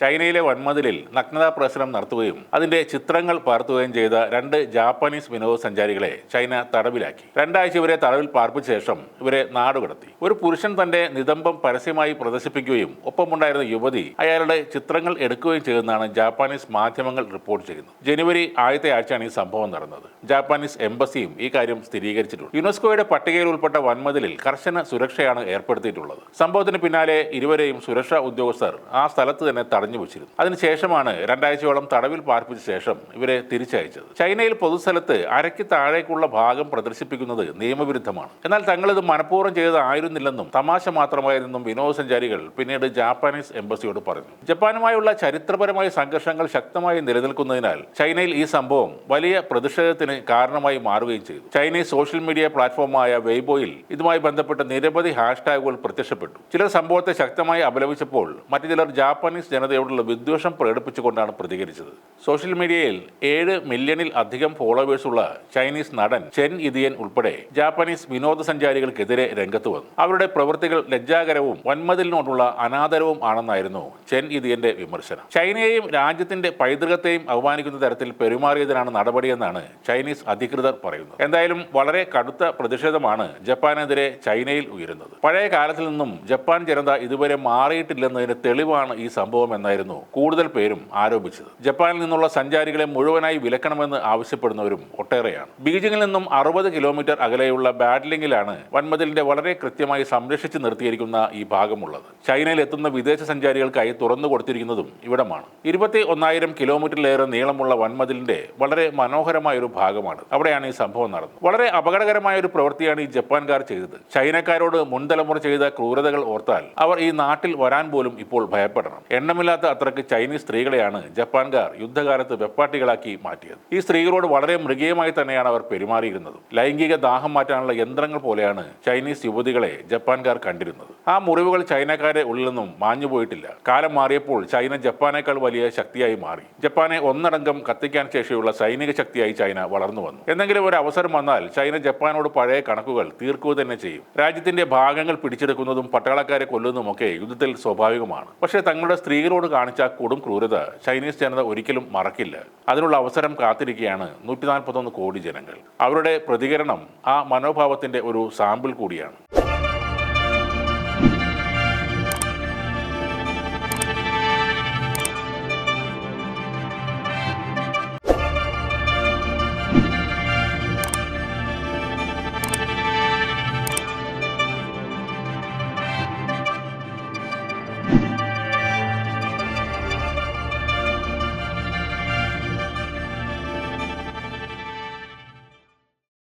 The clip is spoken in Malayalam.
ചൈനയിലെ വൻമതിലിൽ നഗ്നതാ പ്രദർശനം നടത്തുകയും അതിന്റെ ചിത്രങ്ങൾ പകർത്തുകയും ചെയ്ത രണ്ട് ജാപ്പാനീസ് വിനോദസഞ്ചാരികളെ ചൈന തടവിലാക്കി. 2 ആഴ്ച ഇവരെ തടവിൽ പാർപ്പിച്ച ശേഷം ഇവരെ നാടുകടത്തി. ഒരു പുരുഷൻ തന്റെ നിതംബം പരസ്യമായി പ്രദർശിപ്പിക്കുകയും ഒപ്പമുണ്ടായിരുന്ന യുവതി അയാളുടെ ചിത്രങ്ങൾ എടുക്കുകയും ചെയ്തെന്നാണ് ജാപ്പാനീസ് മാധ്യമങ്ങൾ റിപ്പോർട്ട് ചെയ്യുന്നത്. ജനുവരി ആദ്യത്തെ ആഴ്ചയാണ് ഈ സംഭവം നടന്നത്. ജാപ്പാനീസ് എംബസിയും ഈ കാര്യം സ്ഥിരീകരിച്ചിട്ടുണ്ട്. യുനെസ്കോയുടെ പട്ടികയിൽ ഉൾപ്പെട്ട വൻമതിലിൽ കർശന സുരക്ഷയാണ് ഏർപ്പെടുത്തിയിട്ടുള്ളത്. സംഭവത്തിന് പിന്നാലെ ഇരുവരെയും സുരക്ഷാ ഉദ്യോഗസ്ഥർ ആ സ്ഥലത്ത് തന്നെ വെച്ചിരുന്നു. അതിനുശേഷമാണ് 2 ആഴ്ചയോളം തടവിൽ പാർപ്പിച്ച ശേഷം ഇവരെ തിരിച്ചയച്ചത്. ചൈനയിൽ പൊതുസ്ഥലത്ത് അരയ്ക്ക് താഴേക്കുള്ള ഭാഗം പ്രദർശിപ്പിക്കുന്നത് നിയമവിരുദ്ധമാണ്. എന്നാൽ തങ്ങളിത് മനഃപൂർവ്വം ചെയ്തതായിരുന്നില്ലെന്നും തമാശ മാത്രമായിരുന്നെന്നും വിനോദസഞ്ചാരികൾ പിന്നീട് ജാപ്പാനീസ് എംബസിയോട് പറഞ്ഞു. ജപ്പാനുമായുള്ള ചരിത്രപരമായ സംഘർഷങ്ങൾ ശക്തമായി നിലനിൽക്കുന്നതിനാൽ ചൈനയിൽ ഈ സംഭവം വലിയ പ്രതിഷേധത്തിന് കാരണമായി മാറുകയും ചെയ്തു. ചൈനീസ് സോഷ്യൽ മീഡിയ പ്ലാറ്റ്ഫോമായ വെയ്ബോയിൽ ഇതുമായി ബന്ധപ്പെട്ട നിരവധി ഹാഷ്ടാഗുകൾ പ്രത്യക്ഷപ്പെട്ടു. ചിലർ സംഭവത്തെ ശക്തമായി അപലപിച്ചപ്പോൾ മറ്റു ചിലർ ജാപ്പാനീസ് ജനതയോടുള്ള വിദ്വേഷം പ്രകടിപ്പിച്ചുകൊണ്ടാണ് പ്രതികരിച്ചത്. സോഷ്യൽ മീഡിയയിൽ 7 മില്യണിൽ അധികം ഫോളോവേഴ്സുള്ള ചൈനീസ് നടൻ ചെൻ ഇദിയൻ ഉൾപ്പെടെ ജാപ്പാനീസ് വിനോദസഞ്ചാരികൾക്കെതിരെ രംഗത്ത് വന്നു. അവരുടെ പ്രവൃത്തികൾ ലജ്ജാകരവും വൻമതിലിനോടുള്ള അനാദരവും ആണെന്നായിരുന്നു ചെൻ ഇദിയന്റെ വിമർശനം. ചൈനയെയും രാജ്യത്തിന്റെ പൈതൃകത്തെയും അവമാനിക്കുന്ന തരത്തിൽ പെരുമാറിയതിനാണ് നടപടിയെന്നാണ് ചൈനീസ് അധികൃതർ പറയുന്നത്. എന്തായാലും വളരെ കടുത്ത പ്രതിഷേധമാണ് ജപ്പാനെതിരെ ചൈനയിൽ ഉയരുന്നത്. പഴയ കാലത്തിൽ നിന്നും ജപ്പാൻ ജനത ഇതുവരെ മാറിയിട്ടില്ലെന്നതിന് തെളിവാണ് ഈ സംഭവം എന്നായിരുന്നു കൂടുതൽ പേരും ആരോപിച്ചത്. ജപ്പാനിൽ നിന്നുള്ള സഞ്ചാരികളെ മുഴുവനായി വിലക്കണമെന്ന് ആവശ്യപ്പെടുന്നവരും ഒട്ടേറെയാണ്. ബീജിംഗിൽ നിന്നും 60 കിലോമീറ്റർ അകലെയുള്ള ബാഡ്ലിംഗിലാണ് വൻമതിലിന്റെ വളരെ കൃത്യമായി സംരക്ഷിച്ച് നിർത്തിയിരിക്കുന്ന ഈ ഭാഗമുള്ളത്. ചൈനയിൽ എത്തുന്ന വിദേശ സഞ്ചാരികൾക്കായി തുറന്നു കൊടുത്തിരിക്കുന്നതും ഇവിടമാണ്. 21,000 കിലോമീറ്ററിലേറെ നീളമുള്ള വൻമതിലിന്റെ വളരെ മനോഹരമായ ഒരു ഭാഗമാണ്. അവിടെയാണ് ഈ സംഭവം നടന്നത്. വളരെ അപകടകരമായ ഒരു പ്രവൃത്തിയാണ് ഈ ജപ്പാൻകാർ ചെയ്തത്. ചൈനക്കാരോട് മുൻതലമുറ ചെയ്ത ക്രൂരതകൾ ഓർത്താൽ അവർ ഈ നാട്ടിൽ വരാൻ പോലും ഇപ്പോൾ ഭയപ്പെടണം. എണ്ണമില്ലാത്ത അത്രയ്ക്ക് ചൈനീസ് സ്ത്രീകളെയാണ് ജപ്പാൻകാർ യുദ്ധകാലത്ത് വെപ്പാട്ടികളാക്കി മാറ്റിയത്. ഈ സ്ത്രീകളോട് വളരെ മൃഗീയമായി തന്നെയാണ് അവർ പെരുമാറിയിരുന്നത്. ലൈംഗിക ദാഹം മാറ്റാനുള്ള യന്ത്രങ്ങൾ പോലെയാണ് ചൈനീസ് യുവതികളെ ജപ്പാൻകാർ കണ്ടിരുന്നത്. ആ മുറിവുകൾ ചൈനക്കാരെ ഉള്ളിൽ നിന്നും മാഞ്ഞുപോയിട്ടില്ല. കാലം മാറിയപ്പോൾ ചൈന ജപ്പാനേക്കാൾ വലിയ ശക്തിയായി മാറി. ജപ്പാനെ ഒന്നടങ്കം കത്തിക്കാൻ ശേഷിയുള്ള സൈനിക ശക്തിയായി ചൈന വളർന്നു വന്നു. എന്തെങ്കിലും ഒരു അവസരം വന്നാൽ ചൈന ജപ്പാനോട് പഴയ കണക്കുകൾ തീർക്കുക തന്നെ ചെയ്യും. രാജ്യത്തിന്റെ ഭാഗങ്ങൾ പിടിച്ചെടുക്കുന്നതും പട്ടാളക്കാരെ കൊല്ലുന്നതുമൊക്കെ യുദ്ധത്തിൽ സ്വാഭാവികമാണ്. പക്ഷേ തങ്ങളുടെ സ്ത്രീകളോട് കാണിച്ച കൊടും ക്രൂരത ചൈനീസ് ജനത ഒരിക്കലും മറക്കില്ല. അതിനുള്ള അവസരം കാത്തിരിക്കുകയാണ് 141 കോടി ജനങ്ങൾ. അവരുടെ പ്രതികരണം ആ മനോഭാവത്തിന്റെ ഒരു സാമ്പിൾ കൂടിയാണ്.